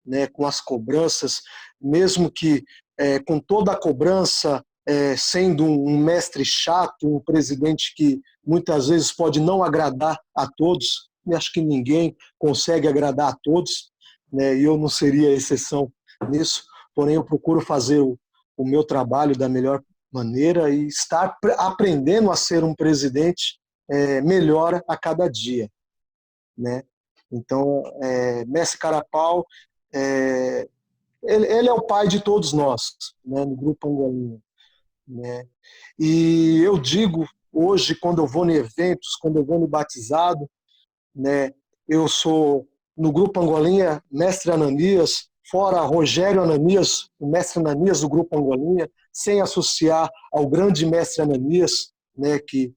né? Com as cobranças, mesmo que com toda a cobrança, sendo um mestre chato, um presidente que muitas vezes pode não agradar a todos, e acho que ninguém consegue agradar a todos, né? E eu não seria exceção nisso, porém eu procuro fazer o meu trabalho da melhor maneira e estar aprendendo a ser um presidente melhor a cada dia, né? Então, Mestre Carapau, é, ele é o pai de todos nós, né, no Grupo Angolinha, né? E eu digo hoje, quando eu vou em eventos, quando eu vou no batizado, né, eu sou, no Grupo Angolinha, Mestre Ananias, fora Rogério Ananias, o Mestre Ananias do Grupo Angolinha, sem associar ao grande Mestre Ananias, né, que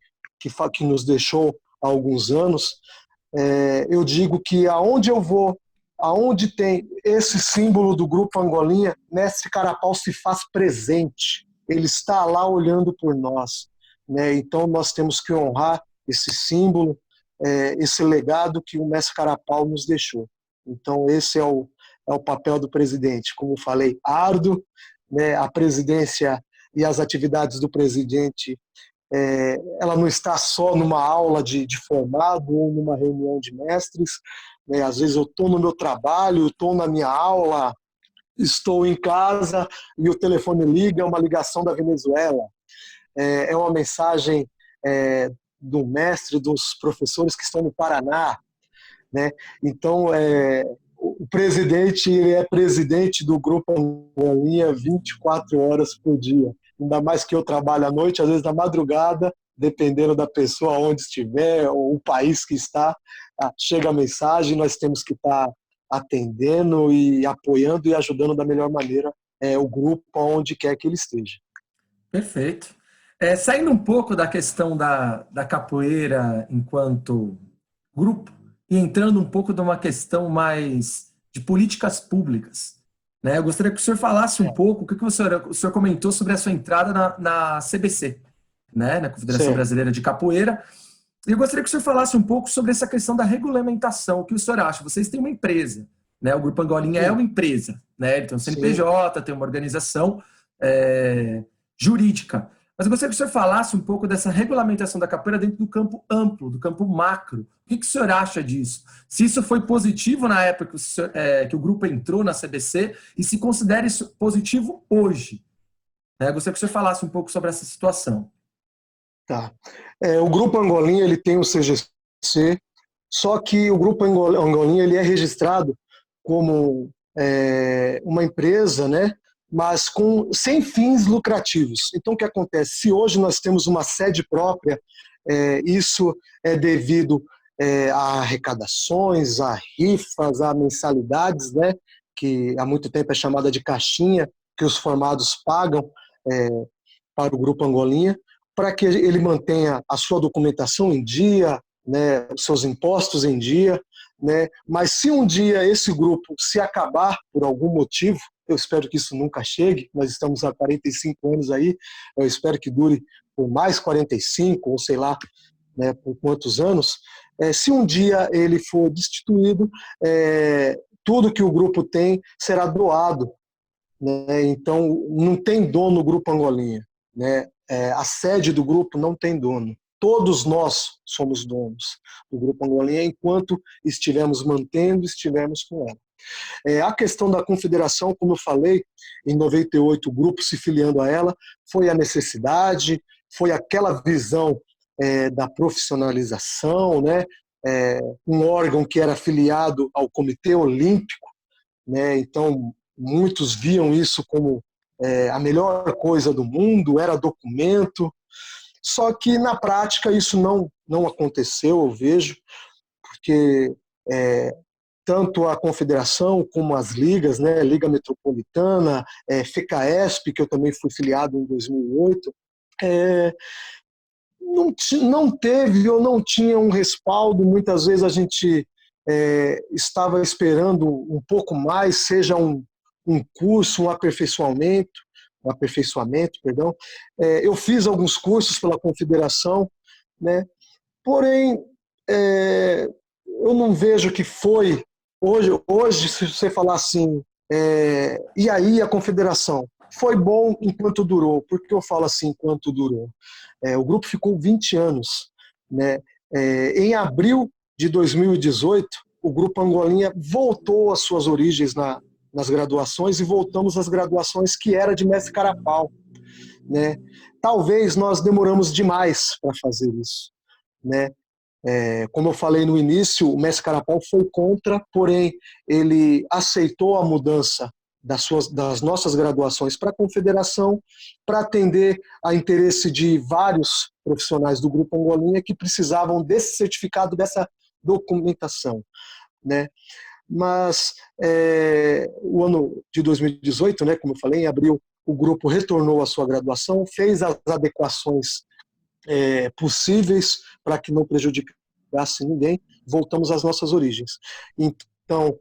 nos deixou há alguns anos. Eu digo que aonde eu vou, aonde tem esse símbolo do Grupo Angolinha, Mestre Carapau se faz presente. Ele está lá olhando por nós, né? Então nós temos que honrar esse símbolo, esse legado que o Mestre Carapau nos deixou. Então esse é o papel do presidente. Como eu falei, árduo, né? A presidência e as atividades do presidente, ela não está só numa aula de formado ou numa reunião de mestres, né? Às vezes eu estou no meu trabalho, estou na minha aula, estou em casa e o telefone liga, é uma ligação da Venezuela, é uma mensagem do mestre, dos professores que estão no Paraná, né? Então, o presidente, ele é presidente do Grupo Angolinha 24 horas por dia. Ainda mais que eu trabalho à noite, às vezes na madrugada, dependendo da pessoa onde estiver, ou o país que está, chega a mensagem, nós temos que estar atendendo e apoiando e ajudando da melhor maneira o grupo onde quer que ele esteja. Perfeito. Saindo um pouco da questão da capoeira enquanto grupo e entrando um pouco de uma questão mais de políticas públicas, né? Eu gostaria que o senhor falasse um pouco o que o senhor comentou sobre a sua entrada na CBC, né? Na Confederação Sim. Brasileira de Capoeira. E eu gostaria que o senhor falasse um pouco sobre essa questão da regulamentação. O que o senhor acha? Vocês têm uma empresa, né? O Grupo Angolinha é uma empresa, né? Ele tem um CNPJ, tem uma organização jurídica. Mas eu gostaria que o senhor falasse um pouco dessa regulamentação da capoeira dentro do campo amplo, do campo macro. O que o senhor acha disso? Se isso foi positivo na época que o grupo entrou na CBC e se considera isso positivo hoje. Eu gostaria que o senhor falasse um pouco sobre essa situação. Tá. O Grupo Angolinha, ele tem o CGC, só que o Grupo Angolinha, ele é registrado como uma empresa, né, mas sem fins lucrativos. Então, o que acontece? Se hoje nós temos uma sede própria, isso é devido a arrecadações, a rifas, a mensalidades, né, que há muito tempo é chamada de caixinha, que os formados pagam para o Grupo Angolinha, para que ele mantenha a sua documentação em dia, né, os seus impostos em dia, né? Mas se um dia esse grupo se acabar por algum motivo, eu espero que isso nunca chegue, nós estamos há 45 anos aí, eu espero que dure por mais 45, ou sei lá, né, por quantos anos, se um dia ele for destituído, tudo que o grupo tem será doado, né? Então não tem dono o Grupo Angolinha, né? A sede do grupo não tem dono. Todos nós somos donos do Grupo Angolinha enquanto estivermos mantendo, estivermos com ela. A questão da confederação, como eu falei, em 98 o grupo se filiando a ela, foi a necessidade, foi aquela visão da profissionalização, né? Um órgão que era afiliado ao Comitê Olímpico, né? Então muitos viam isso como a melhor coisa do mundo, era documento, só que na prática isso não aconteceu, eu vejo, porque tanto a confederação como as ligas, né, Liga Metropolitana, FECAESP, que eu também fui filiado em 2008, não teve ou não tinha um respaldo. Muitas vezes a gente estava esperando um pouco mais, seja um curso, um aperfeiçoamento, perdão. Eu fiz alguns cursos pela confederação, né? Porém, eu não vejo que foi hoje se você falar assim, e aí a confederação foi bom enquanto durou. Por que eu falo assim enquanto durou? O grupo ficou 20 anos, né? Em abril de 2018 o grupo Angolinha voltou às suas origens nas graduações, e voltamos às graduações que era de mestre Carapau, né? Talvez nós demoramos demais para fazer isso, né? Como eu falei no início, o mestre Carapau foi contra, porém ele aceitou a mudança das nossas graduações para a confederação, para atender a interesse de vários profissionais do Grupo Angolinha que precisavam desse certificado, dessa documentação, né? Mas o ano de 2018, né, como eu falei, em abril, o grupo retornou à sua graduação, fez as adequações possíveis para que não prejudicasse ninguém, voltamos às nossas origens. Então,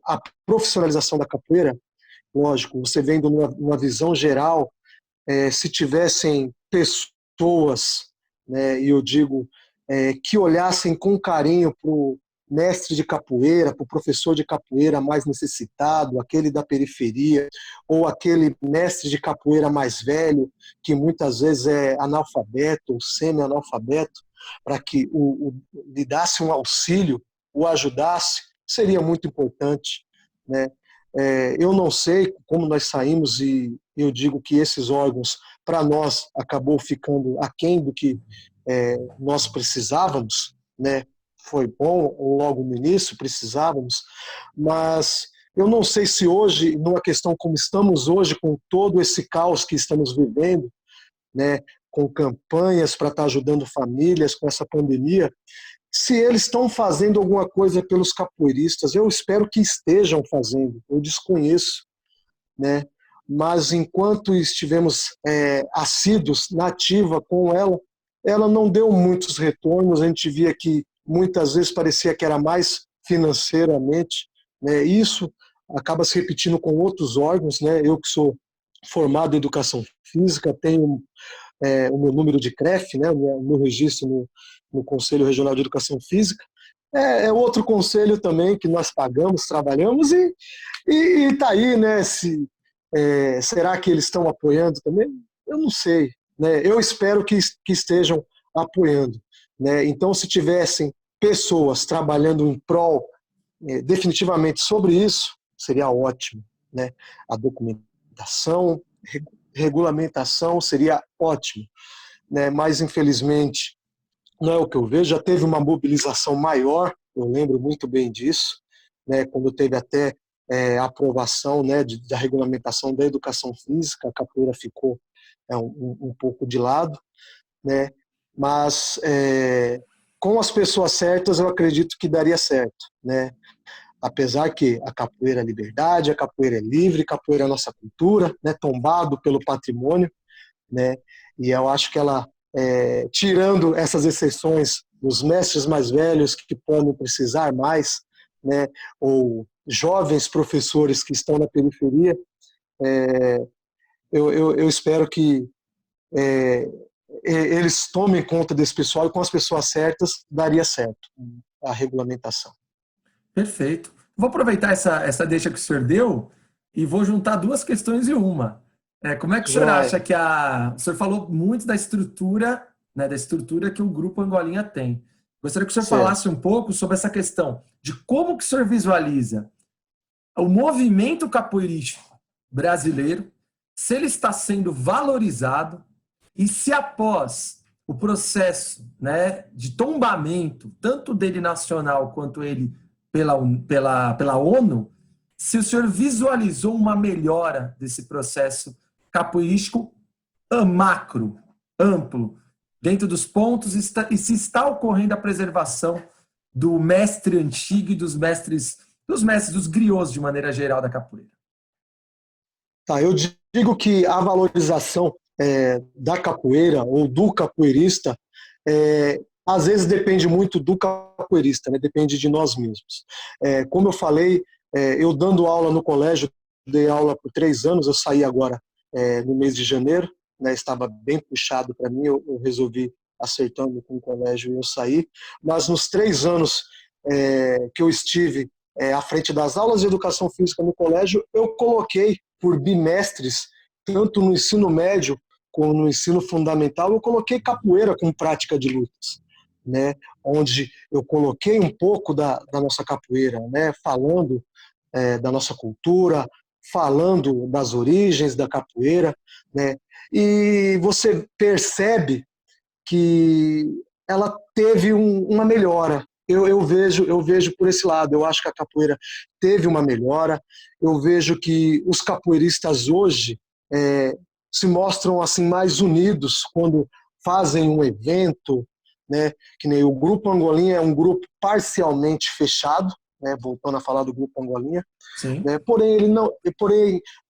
a profissionalização da capoeira, lógico, você vendo numa visão geral, se tivessem pessoas, né, e eu digo, que olhassem com carinho para o mestre de capoeira, para o professor de capoeira mais necessitado, aquele da periferia, ou aquele mestre de capoeira mais velho, que muitas vezes é analfabeto ou semi-analfabeto, para que lhe desse um auxílio, o ajudasse, seria muito importante, né? Eu não sei como nós saímos, e eu digo que esses órgãos, para nós, acabou ficando aquém do que nós precisávamos, né? Foi bom logo no início, precisávamos, mas eu não sei se hoje, numa questão como estamos hoje, com todo esse caos que estamos vivendo, né, com campanhas para estar ajudando famílias com essa pandemia, se eles estão fazendo alguma coisa pelos capoeiristas. Eu espero que estejam fazendo, eu desconheço, né? Mas enquanto estivemos assíduos na ativa com ela não deu muitos retornos. A gente via que muitas vezes parecia que era mais financeiramente, né? Isso acaba se repetindo com outros órgãos, né? Eu que sou formado em educação física, tenho o meu número de CREF, né? O meu registro no Conselho Regional de Educação Física. É outro conselho também que nós pagamos, trabalhamos, e está aí, né? Será que eles estão apoiando também? Eu não sei, né? Eu espero que estejam apoiando, né? Então, se tivessem pessoas trabalhando em prol definitivamente sobre isso, seria ótimo, né? A documentação, regulamentação seria ótimo, né? Mas infelizmente não é o que eu vejo. Já teve uma mobilização maior, eu lembro muito bem disso, né? Quando teve até a aprovação, né, da regulamentação da educação física, a capoeira ficou um pouco de lado, né? Mas com as pessoas certas eu acredito que daria certo, né? Apesar que a capoeira é liberdade, a capoeira é livre, a capoeira é a nossa cultura, né? Tombado pelo patrimônio, né? E eu acho que ela, tirando essas exceções dos mestres mais velhos que podem precisar mais, né? Ou jovens professores que estão na periferia, eu espero que eles tomem conta desse pessoal, e com as pessoas certas daria certo a regulamentação. Perfeito. Vou aproveitar essa deixa que o senhor deu e vou juntar duas questões em uma. Como é que o senhor Joia. acha que o senhor falou muito da estrutura, né, da estrutura que o Grupo Angolinha tem. Gostaria que o senhor Certo. falasse um pouco sobre essa questão de como que o senhor visualiza o movimento capoeirístico brasileiro, se ele está sendo valorizado e se após o processo, né, de tombamento, tanto dele nacional quanto ele pela ONU, se o senhor visualizou uma melhora desse processo capoeirístico macro, amplo, dentro dos pontos, e se está ocorrendo a preservação do mestre antigo e dos griots de maneira geral da capoeira. Tá, eu digo que a valorização da capoeira ou do capoeirista às vezes depende muito do capoeirista, né? Depende de nós mesmos. Como eu falei, eu dando aula no colégio, dei aula por 3 anos, eu saí agora no mês de janeiro, né? Estava bem puxado para mim, eu resolvi acertando com o colégio e eu saí, mas nos 3 anos que eu estive à frente das aulas de educação física no colégio, eu coloquei por bimestres, tanto no ensino médio como no ensino fundamental, eu coloquei capoeira como prática de lutas, né? Onde eu coloquei um pouco da nossa capoeira, né? Falando da nossa cultura, falando das origens da capoeira, né? E você percebe que ela teve uma melhora. Eu vejo por esse lado. Eu acho que a capoeira teve uma melhora. Eu vejo que os capoeiristas hoje se mostram assim mais unidos quando fazem um evento, né? Que nem o Grupo Angolinha é um grupo parcialmente fechado, né? Voltando a falar do Grupo Angolinha, né? Porém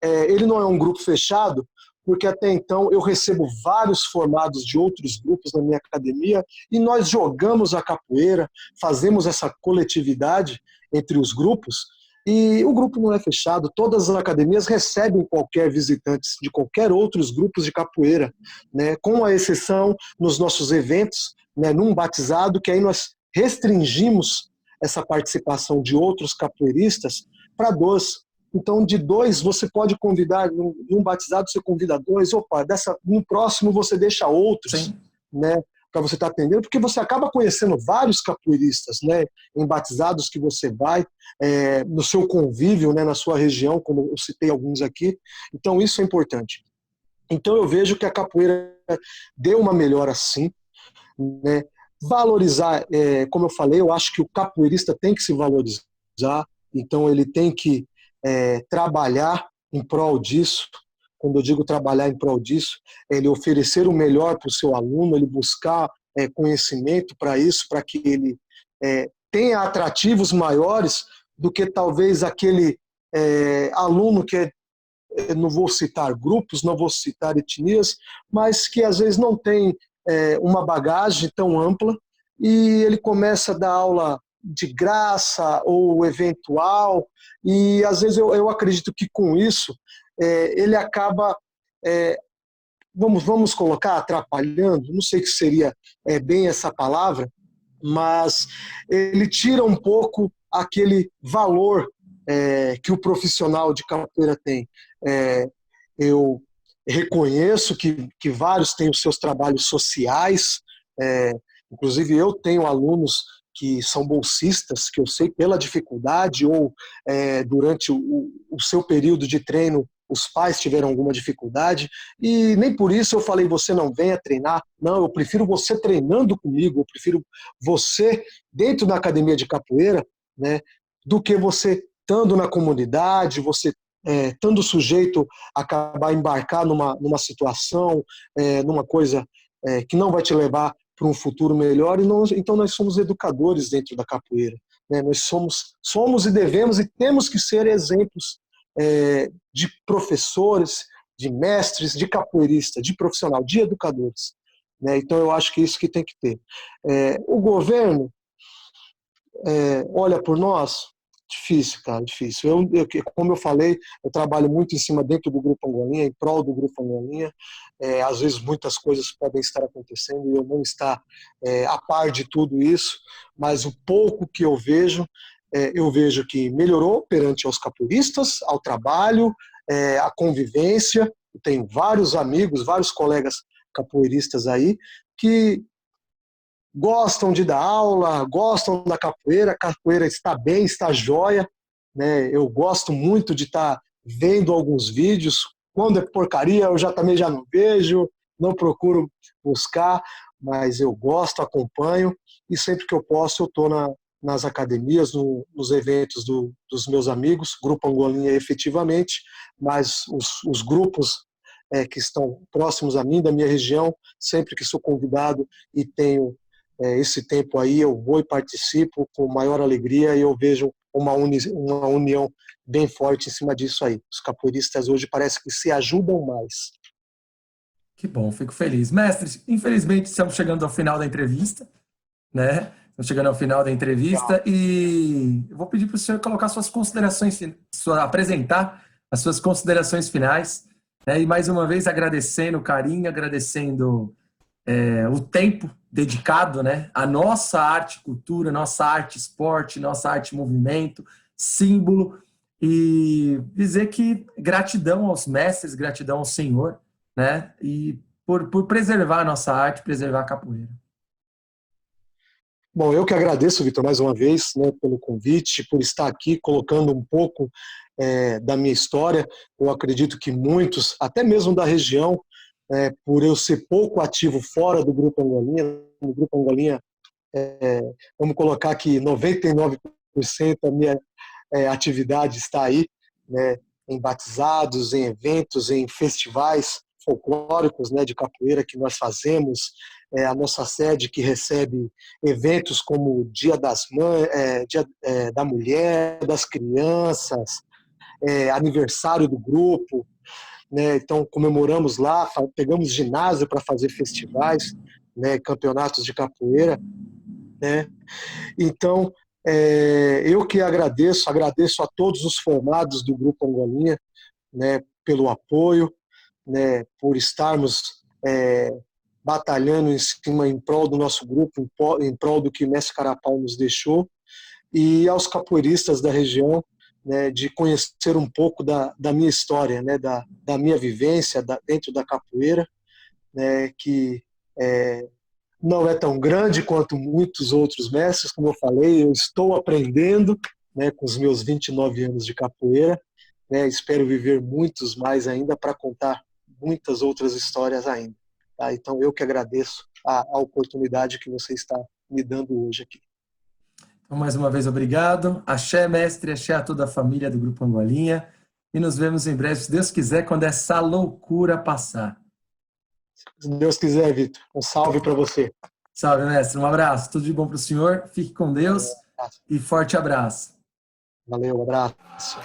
ele não é um grupo fechado, porque até então eu recebo vários formados de outros grupos na minha academia e nós jogamos a capoeira, fazemos essa coletividade entre os grupos e o grupo não é fechado, todas as academias recebem qualquer visitante de qualquer outros grupos de capoeira, né, com a exceção nos nossos eventos, né, num batizado, que aí nós restringimos essa participação de outros capoeiristas para 2. Então, de 2, você pode convidar, num batizado você convida 2, no próximo você deixa outros, né, para você estar atendendo, porque você acaba conhecendo vários capoeiristas, né, em batizados que você vai, no seu convívio, né, na sua região, como eu citei alguns aqui. Então, isso é importante. Então, eu vejo que a capoeira deu uma melhora sim, né, valorizar, como eu falei, eu acho que o capoeirista tem que se valorizar, então ele tem que trabalhar em prol disso. Quando eu digo trabalhar em prol disso, ele oferecer o melhor para o seu aluno, ele buscar conhecimento para isso, para que ele tenha atrativos maiores do que talvez aquele aluno que não vou citar grupos, não vou citar etnias, mas que às vezes não tem uma bagagem tão ampla e ele começa a dar aula de graça ou eventual, e às vezes eu acredito que com isso ele acaba, vamos colocar, atrapalhando, não sei que seria bem essa palavra, mas ele tira um pouco aquele valor que o profissional de capoeira tem. Eu reconheço que vários têm os seus trabalhos sociais, inclusive eu tenho alunos que são bolsistas, que eu sei pela dificuldade ou durante o seu período de treino os pais tiveram alguma dificuldade e nem por isso eu falei você não venha treinar, não, eu prefiro você treinando comigo, eu prefiro você dentro da academia de capoeira, né, do que você estando na comunidade, você estando sujeito a acabar embarcar numa situação, numa coisa que não vai te levar para um futuro melhor. Então nós somos educadores dentro da capoeira, né? Nós somos e devemos e temos que ser exemplos de professores, de mestres, de capoeiristas, de profissional, de educadores, né? Então eu acho que isso que tem que ter. O governo olha por nós. Difícil, cara, difícil. Como eu falei, eu trabalho muito em cima dentro do Grupo Angolinha, em prol do Grupo Angolinha. Às vezes muitas coisas podem estar acontecendo e eu não estar a par de tudo isso, mas o pouco que eu vejo que melhorou perante aos capoeiristas, ao trabalho, à convivência. Eu tenho vários amigos, vários colegas capoeiristas aí que gostam de dar aula, gostam da capoeira, a capoeira está bem, está jóia, né? Eu gosto muito de estar vendo alguns vídeos. Quando é porcaria, eu já também já não vejo, não procuro buscar, mas eu gosto, acompanho, e sempre que eu posso eu estou nas academias, nos eventos dos meus amigos, Grupo Angolinha efetivamente, mas os grupos que estão próximos a mim, da minha região, sempre que sou convidado e tenho esse tempo aí, eu vou e participo com maior alegria e eu vejo uma união bem forte em cima disso aí. Os capoeiristas hoje parece que se ajudam mais. Que bom, fico feliz. Mestre, infelizmente estamos chegando ao final da entrevista, né? Estamos chegando ao final da entrevista e eu vou pedir para o senhor colocar suas considerações, apresentar as suas considerações finais, né? E mais uma vez agradecendo o carinho, agradecendo o tempo dedicado, né? À nossa arte cultura, nossa arte esporte, nossa arte movimento, símbolo, e dizer que gratidão aos mestres, gratidão ao Senhor, né? E por preservar a nossa arte, preservar a capoeira. Bom, eu que agradeço, Vitor, mais uma vez, né, pelo convite, por estar aqui colocando um pouco da minha história. Eu acredito que muitos, até mesmo da região, por eu ser pouco ativo fora do Grupo Angolinha, no Grupo Angolinha, vamos colocar que 99% da minha atividade está aí, né, em batizados, em eventos, em festivais folclóricos, né, de capoeira que nós fazemos, a nossa sede que recebe eventos como o Dia das Mães, Dia da Mulher, das Crianças, aniversário do grupo, né, então comemoramos lá, pegamos ginásio para fazer festivais, né, campeonatos de capoeira, né, então eu que agradeço a todos os formados do Grupo Angolinha, né, pelo apoio, né, por estarmos batalhando em prol do nosso grupo, em prol do que o mestre Carapau nos deixou, e aos capoeiristas da região, né, de conhecer um pouco da minha história, né, da minha vivência dentro da capoeira, né, que não é tão grande quanto muitos outros mestres, como eu falei, eu estou aprendendo, né, com os meus 29 anos de capoeira, né, espero viver muitos mais ainda para contar muitas outras histórias ainda. Tá? Então, eu que agradeço a oportunidade que você está me dando hoje aqui. Então, mais uma vez, obrigado. Axé, mestre, axé a toda a família do Grupo Angolinha. E nos vemos em breve, se Deus quiser, quando essa loucura passar. Se Deus quiser, Vitor, um salve para você. Salve, mestre. Um abraço. Tudo de bom para o senhor. Fique com Deus e forte abraço. Valeu, abraço.